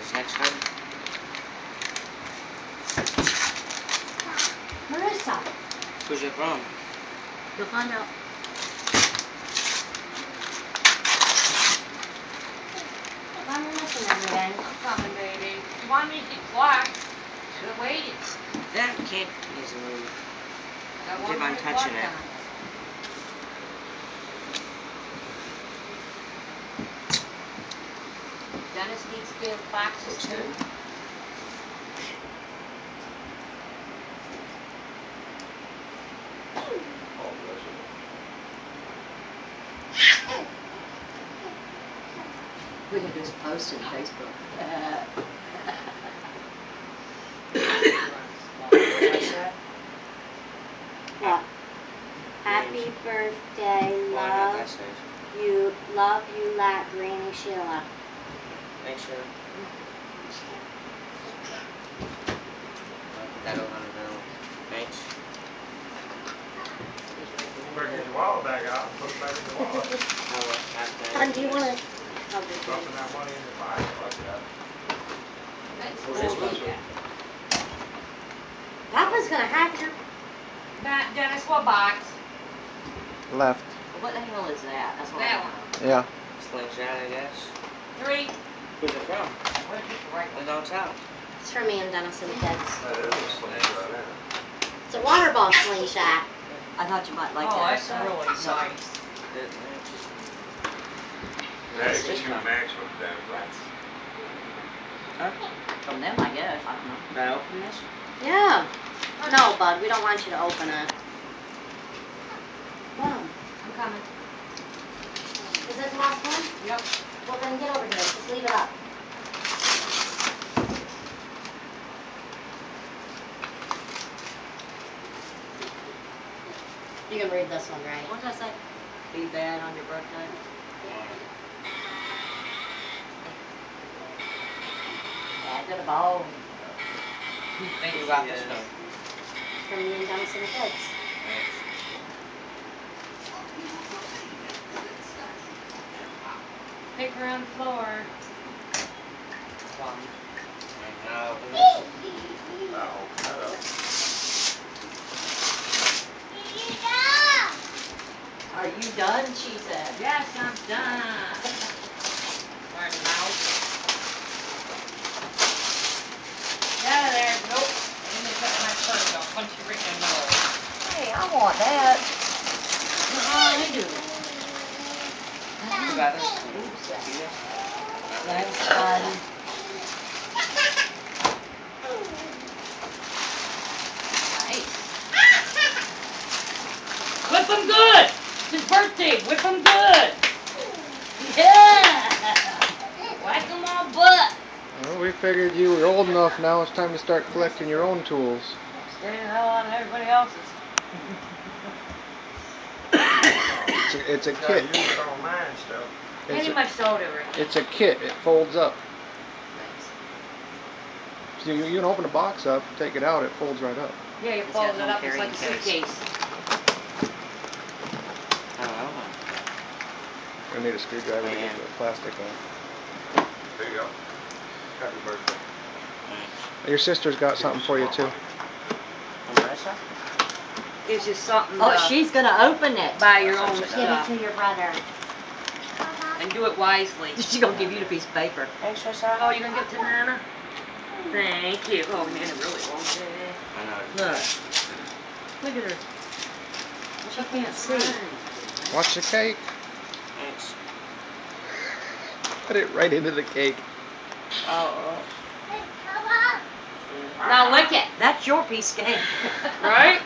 That's next one. Marissa. Who's it from? You'll find out. I'm missing everything. I'm coming, baby. You want me to get black? Should have waited. That can't easily. Got Keep one on more touching black it. on. Dennis needs to give boxes Looks too. good. We can just post it on Facebook. What? Happy birthday, love you, like Granny Sheila. Thanks, Sheila. Put that over on the middle. Thanks. Better get your wallet back out and put it back in your wallet. Hon, do you want to? Dropping that money in your pocket like that. That's Where's this cool. one? Yeah. Papa's gonna have your. Matt, Dennis, what box? Left. What the hell is that? That's what That I one. want. Yeah. Slingshot, I guess. 3. Who's it from? Where's this right The one? dog's house. It's for me and Dennis and the kids. That is a slingshot, isn't it? It's a water ball slingshot. I thought you might like Oh, that. that's really nice. Yeah, you can shoot max with them. Huh? From them, I guess. I don't know. Can I open this? Yeah. No, bud, we don't want you to open it. Mom, I'm coming. is this the last one? Yep. Well, then get over here. Just leave it up. You can read this one, right? What did I say? Be bad on your birthday. Yeah, good ball. Thank you about this one. From me and Dennis and the kids. Pick her on the floor. And now open this. I'll open that up. Are you done? She said. Yes, I'm done. Sorry, mouse. Get out of there. Nope. I need to cut my purse. I'll punch you right in the nose. Hey, I want that. I do. You got this? Thanks, bud. Nice. Whip him good. It's his birthday. Whip him good. Yeah. Whack him on butt. Well, we figured you were old enough now. It's time to start collecting your own tools. Stay the hell out of everybody else's. It's a Gotta kit. use it on mine stuff. Give It's me a, my soda right it's a kit. It folds up. So you can open a box up, take it out, it folds right up. Yeah, you It's fold got it no up. It's carrying like a case. suitcase. Oh, I need a screwdriver to get the plastic off. There you go. Happy birthday. thanks. Your sister's got something for you too. From Marissa? It's just something Oh, to she's gonna open it. buy your own Give it stuff to your brother. and do it wisely. She's gonna give you the piece of paper. Thanks, Marissa. Oh, you're gonna give it to Nana? Thank you. Oh, Nana really wants it. I know. Look. Look at her. She can't see. Watch the cake. Thanks. Put it right into the cake. Oh. Now lick it. That's your piece of cake. Right?